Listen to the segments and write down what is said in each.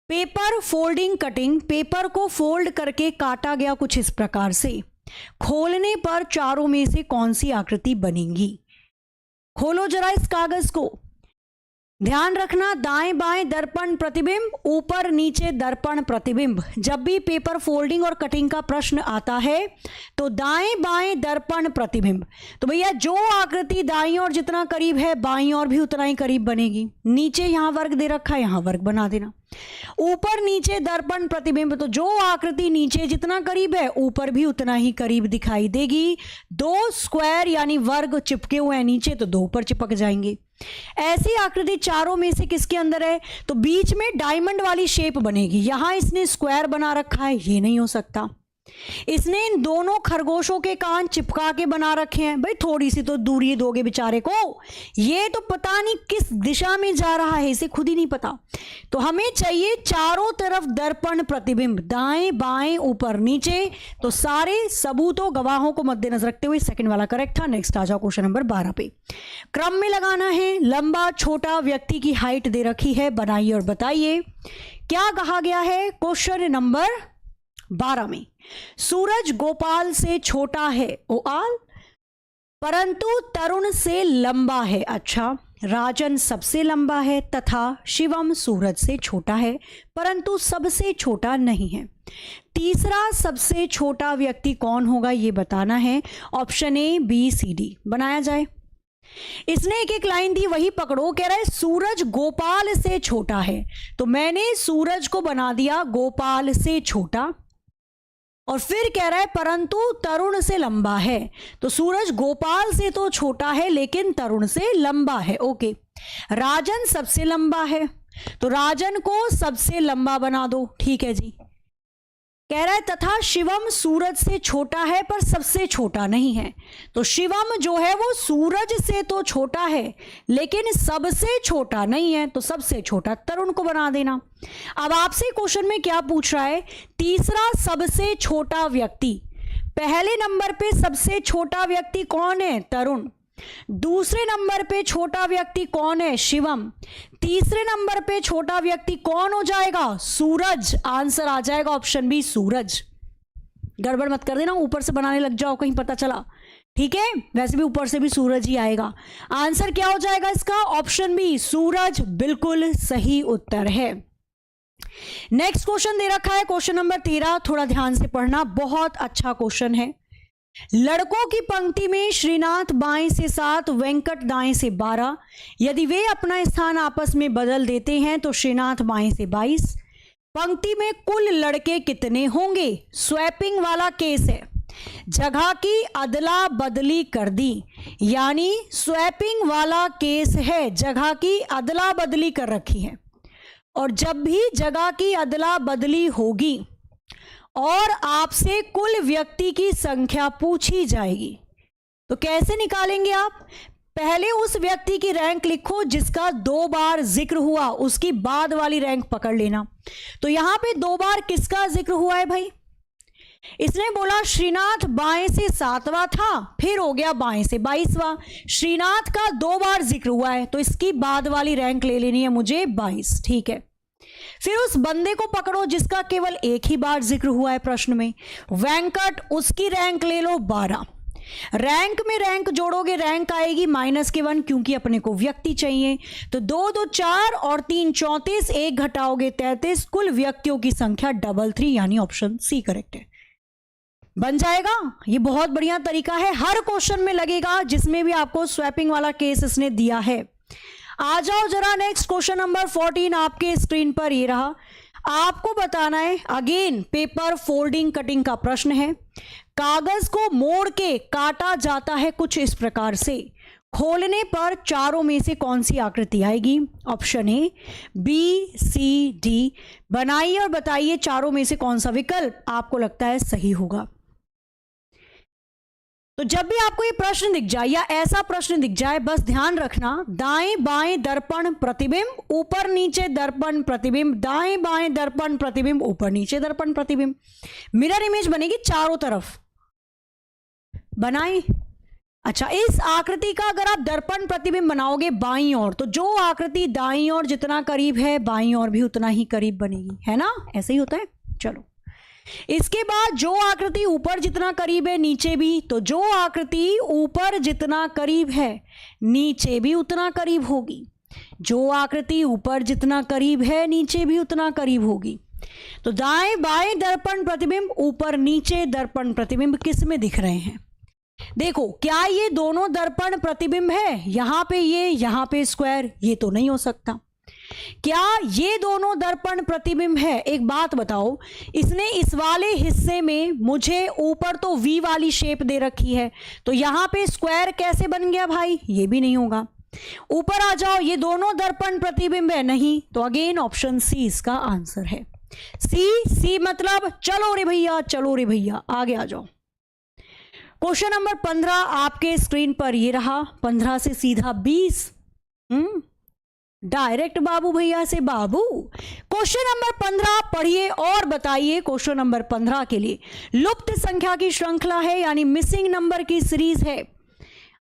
Paper folding cutting, paper को fold करके काटा गया कुछ इस प्रकार से। खोलने पर चारों में से कौन सी आकृति बनेगी? खोलो जरा इस कागज को। ध्यान रखना, दाएं बाएं दर्पण प्रतिबिंब, ऊपर नीचे दर्पण प्रतिबिंब। जब भी पेपर फोल्डिंग और कटिंग का प्रश्न आता है तो दाएं बाएं दर्पण प्रतिबिंब। तो भैया जो आकृति दाईं ओर जितना करीब है बाईं ओर भी उतना ही करीब बनेगी। नीचे यहां वर्ग दे रखा है, यहां वर्ग बना देना। ऊपर नीचे दर्पण प्रतिबिंब, तो जो आकृति नीचे जितना करीब है ऊपर भी उतना ही करीब दिखाई देगी। दो स्क्वायर यानी वर्ग चिपके हुए हैं नीचे तो दो ऊपर चिपक जाएंगे। ऐसी आकृति चारों में से किसके अंदर है? तो बीच में डायमंड वाली शेप बनेगी। यहां इसने स्क्वायर बना रखा है, ये नहीं हो सकता। इसने इन दोनों खरगोशों के कान चिपका के बना रखे हैं। भाई थोड़ी सी तो दूरी दोगे बेचारे को, ये तो पता नहीं किस दिशा में जा रहा है, इसे खुद ही नहीं पता। तो हमें चाहिए चारों तरफ दर्पण प्रतिबिंब, दाएं बाएं ऊपर नीचे। तो सारे सबूतों गवाहों को मद्देनजर रखते हुए सेकंड वाला करेक्ट था। नेक्स्ट आ जाओ क्वेश्चन नंबर 12 पे। क्रम में लगाना है। लंबा छोटा व्यक्ति की हाइट दे रखी है, बनाइए और बताइए क्या कहा गया है। क्वेश्चन नंबर 12 में सूरज गोपाल से छोटा है ओआल, परंतु तरुण से लंबा है। अच्छा, राजन सबसे लंबा है तथा शिवम सूरज से छोटा है परंतु सबसे छोटा नहीं है। तीसरा सबसे छोटा व्यक्ति कौन होगा ये बताना है। Option A B C D बनाया जाए। इसने एक एक लाइन दी, वही पकड़ो। कह रहा है सूरज गोपाल से छोटा है, तो मैंने सूरज को बना दिया गोपाल से छोटा। और फिर कह रहा है परंतु तरुण से लंबा है, तो सूरज गोपाल से तो छोटा है लेकिन तरुण से लंबा है। ओके, राजन सबसे लंबा है तो राजन को सबसे लंबा बना दो। ठीक है जी। कह रहा है तथा शिवम सूरज से छोटा है पर सबसे छोटा नहीं है, तो शिवम जो है वो सूरज से तो छोटा है लेकिन सबसे छोटा नहीं है, तो सबसे छोटा तरुण को बना देना। अब आपसे क्वेश्चन में क्या पूछ रहा है? तीसरा सबसे छोटा व्यक्ति। पहले नंबर पे सबसे छोटा व्यक्ति कौन है? तरुण। दूसरे नंबर पे छोटा व्यक्ति कौन है? शिवम। तीसरे नंबर पे छोटा व्यक्ति कौन हो जाएगा? सूरज। आंसर आ जाएगा ऑप्शन बी सूरज। गड़बड़ मत कर देना, ऊपर से बनाने लग जाओ कहीं पता चला। ठीक है, वैसे भी ऊपर से भी सूरज ही आएगा। आंसर क्या हो जाएगा इसका? ऑप्शन बी सूरज बिल्कुल सही उत्तर है। नेक्स्ट क्वेश्चन दे रखा है क्वेश्चन नंबर 13, थोड़ा ध्यान से पढ़ना, बहुत अच्छा क्वेश्चन है। लड़कों की पंक्ति में श्रीनाथ बाएं से 7, वेंकट दाएं से 12। यदि वे अपना स्थान आपस में बदल देते हैं तो श्रीनाथ बाएं से 22। पंक्ति में कुल लड़के कितने होंगे? स्वैपिंग वाला केस है, जगह की अदला बदली कर दी, यानी स्वैपिंग वाला केस है, जगह की अदला बदली कर रखी है। और जब भी जगह की अदला बदली होगी और आपसे कुल व्यक्ति की संख्या पूछी जाएगी तो कैसे निकालेंगे आप? पहले उस व्यक्ति की रैंक लिखो जिसका 2 बार जिक्र हुआ, उसकी बाद वाली रैंक पकड़ लेना। तो यहां पे 2 बार किसका जिक्र हुआ है भाई? इसने बोला श्रीनाथ बाएं से 7वां था, फिर हो गया बाएं से 22वां। श्रीनाथ का 2 बार जिक्र हुआ है तो इसकी बाद वाली रैंक ले लेनी है मुझे 22। ठीक है, फिर उस बंदे को पकड़ो जिसका केवल एक ही बार जिक्र हुआ है प्रश्न में, वेंकट, उसकी रैंक ले लो 12। रैंक में रैंक जोड़ोगे, रैंक आएगी -1 क्योंकि अपने को व्यक्ति चाहिए। तो 2 2 4 और 3 34, 1 घटाओगे 33, कुल व्यक्तियों की संख्या 33, यानी ऑप्शन सी करेक्ट है। बन जाएगा। ये बहुत बढ़िया तरीका है, हर क्वेश्चन में लगेगा जिसमें भी आपको स्वैपिंग वाला केस इसने दिया है। आ जाओ जरा नेक्स्ट क्वेश्चन नंबर 14 आपके स्क्रीन पर ये रहा। आपको बताना है, अगेन पेपर फोल्डिंग कटिंग का प्रश्न है। कागज को मोड़ के काटा जाता है कुछ इस प्रकार से। खोलने पर चारों में से कौन सी आकृति आएगी? Option A B C D बनाइए और बताइए चारों में से कौन सा विकल्प आपको लगता है सही होगा। तो जब भी आपको ये प्रश्न दिख जाए या ऐसा प्रश्न दिख जाए, बस ध्यान रखना, दाएं बाएं दर्पण प्रतिबिंब, ऊपर नीचे दर्पण प्रतिबिंब, दाएं बाएं दर्पण प्रतिबिंब, ऊपर नीचे दर्पण प्रतिबिंब, मिरर इमेज बनेगी चारों तरफ। बनाएं। अच्छा, इस आकृति का अगर आप दर्पण प्रतिबिंब बनाओगे बाईं ओर, तो जो आकृति दाईं ओर जितना करीब है बाईं ओर भी उतना ही करीब बनेगी, है ना, ऐसे ही होता है। चलो, इसके बाद जो आकृति ऊपर जितना करीब है नीचे भी, तो जो आकृति ऊपर जितना करीब है नीचे भी उतना करीब होगी। जो आकृति ऊपर जितना करीब है नीचे भी उतना करीब होगी। तो दाएं बाएं दर्पण प्रतिबिंब, ऊपर नीचे दर्पण प्रतिबिंब किस में दिख रहे हैं? देखो, क्या ये दोनों दर्पण प्रतिबिंब है? यहां पे ये, यहां पे स्क्वायर, ये तो नहीं हो सकता। क्या ये दोनों दर्पण प्रतिबिंब है? एक बात बताओ, इसने इस वाले हिस्से में मुझे ऊपर तो वी वाली शेप दे रखी है, तो यहां पे स्क्वायर कैसे बन गया भाई? ये भी नहीं होगा। ऊपर आ जाओ, ये दोनों दर्पण प्रतिबिंब है, नहीं, तो अगेन ऑप्शन सी इसका आंसर है। सी मतलब चलो रे भैया, चलो रे भैया, आगे आ जाओ। क्वेश्चन नंबर 15 आपके स्क्रीन पर ये रहा। 15 से सीधा 20, डायरेक्ट बाबू भैया से बाबू। क्वेश्चन नंबर 15 पढ़िए और बताइए। क्वेश्चन नंबर 15 के लिए लुप्त संख्या की श्रृंखला है, यानी मिसिंग नंबर की सीरीज है।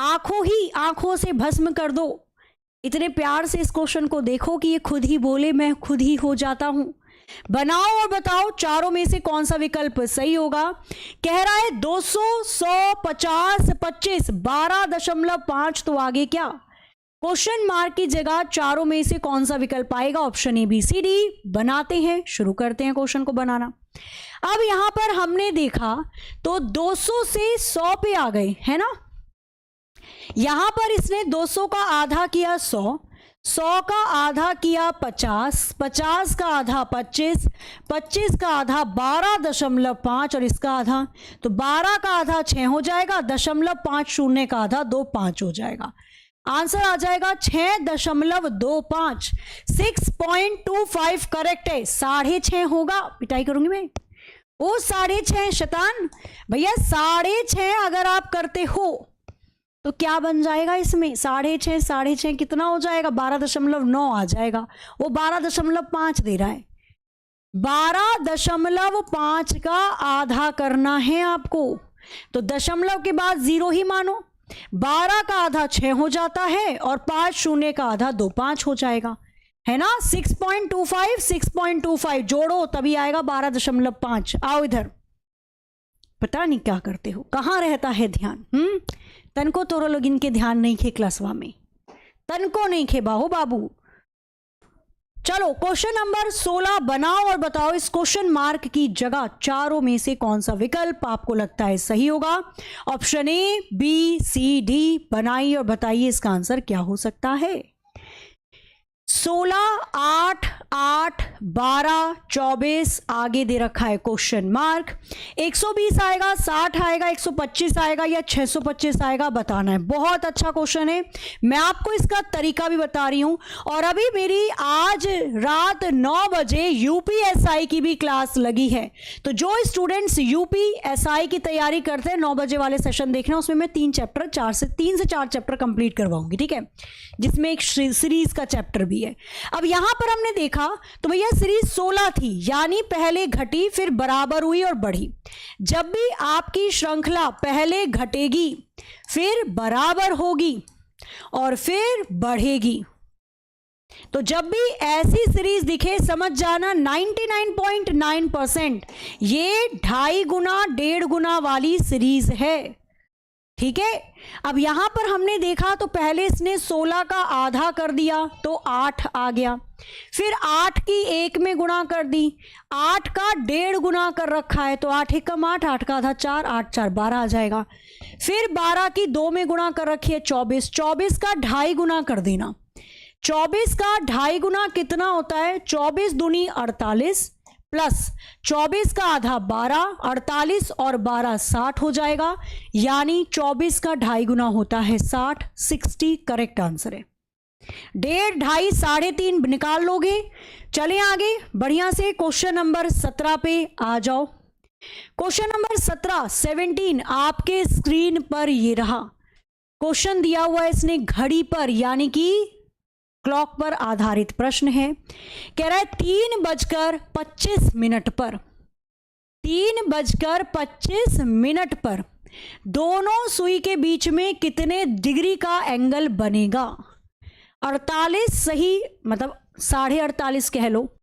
आंखों ही आंखों से भस्म कर दो। इतने प्यार से इस क्वेश्चन को देखो कि ये खुद ही बोले मैं खुद ही हो जाता हूं। बनाओ और बताओ चारों में से कौन सा विकल्प सही होगा। कह रहा है 200, 100, 50, 25, 12.5, तो आगे क्या? क्वेश्चन मार्क की जगह चारों में से कौन सा विकल्प आएगा? Option A, B, C, D. बनाते हैं, शुरू करते हैं क्वेश्चन को बनाना। अब यहां पर हमने देखा तो 200 से 100 पे आ गए, है ना। यहां पर इसने 200 का आधा किया 100, 100 का आधा किया 50, 50 का आधा 25, 25 का आधा 12.5 और इसका आधा, तो 12 का आधा 6 हो जाएगा, 0.50 का आधा 2.5 हो जाएगा। आंसर आ जाएगा 6.25। 6.25 करेक्ट है, 6.5 होगा। पिटाई करूंगी मैं, वो 6.5 शैतान भैया, 6.5 अगर आप करते हो तो क्या बन जाएगा इसमें? 6.5, 6.5 कितना हो जाएगा? 12.9 आ जाएगा। वो 12.5 दे रहा है। 12.5 का आधा करना है आपको, तो दशमलव के बाद 0 ही मानो। 12 का आधा 6 हो जाता है और 5 शून्य का आधा 2.5 हो जाएगा, है ना। 6.25, 6.25 जोड़ो तभी आएगा 12.5। आओ इधर, पता नहीं क्या करते हो, कहाँ रहता है ध्यान? तनको तोरो लोग इनके ध्यान नहीं खे क्लासवा में, तनको नहीं खे बाहो बाबू। चलो क्वेश्चन नंबर 16 बनाओ और बताओ इस क्वेश्चन मार्क की जगह चारों में से कौन सा विकल्प आपको लगता है सही होगा। Option A, B, C, D. बनाइए और बताइए इसका आंसर क्या हो सकता है। 16, 8, 8, 12, 24 आगे दे रखा है क्वेश्चन मार्क। 120 आएगा, 60 आएगा, 125 आएगा या 625 आएगा, बताना है। बहुत अच्छा क्वेश्चन है, मैं आपको इसका तरीका भी बता रही हूं। और अभी मेरी आज रात 9 बजे यूपीएसआई की भी क्लास लगी है, तो जो स्टूडेंट्स यूपीएसआई की तैयारी करते हैं 9 बजे वाले सेशन देखना, उसमें मैं 3 से 4 चैप्टर कंप्लीट करवाऊंगी, ठीक है, जिसमें एक सीरीज का चैप्टर भी है। अब यहां पर हमने देखा तो भैया सीरीज 16 थी, यानी पहले घटी फिर बराबर हुई और बढ़ी। जब भी आपकी श्रृंखला पहले घटेगी फिर बराबर होगी और फिर बढ़ेगी, तो जब भी ऐसी सीरीज दिखे समझ जाना 99.9% ये 2.5 गुना 1.5 गुना वाली सीरीज है, ठीक है। अब यहां पर हमने देखा तो पहले इसने 16 का आधा कर दिया तो 8 आ गया, फिर 8 की 1 में गुणा कर दी, 8 का 1.5 गुना कर रखा है तो 8 1 कम 8, 8 का आधा 4, 8 4 12 आ जाएगा। फिर 12 की 2 में गुणा कर रखी है 24, 24 का 2.5 गुना कर देना। 24 का 2.5 गुना कितना होता है? 24 दूनी 48 प्लस 24 का आधा 12, 48 और 12 60 हो जाएगा, यानी 24 का 2.5 गुना होता है 60। 60 करेक्ट आंसर है। 1.5, 2.5, 3.5 निकाल लोगे। चलें आगे बढ़िया से क्वेश्चन नंबर 17 पे आ जाओ। क्वेश्चन नंबर 17 आपके स्क्रीन पर ये रहा। क्वेश्चन दिया हुआ है इसने घड़ी पर, यानी कि क्लॉक पर आधारित प्रश्न है। कह रहा है 3:25 पर, 3:25 पर दोनों सुई के बीच में कितने डिग्री का एंगल बनेगा? 48 सही, मतलब 48.5 कह लो,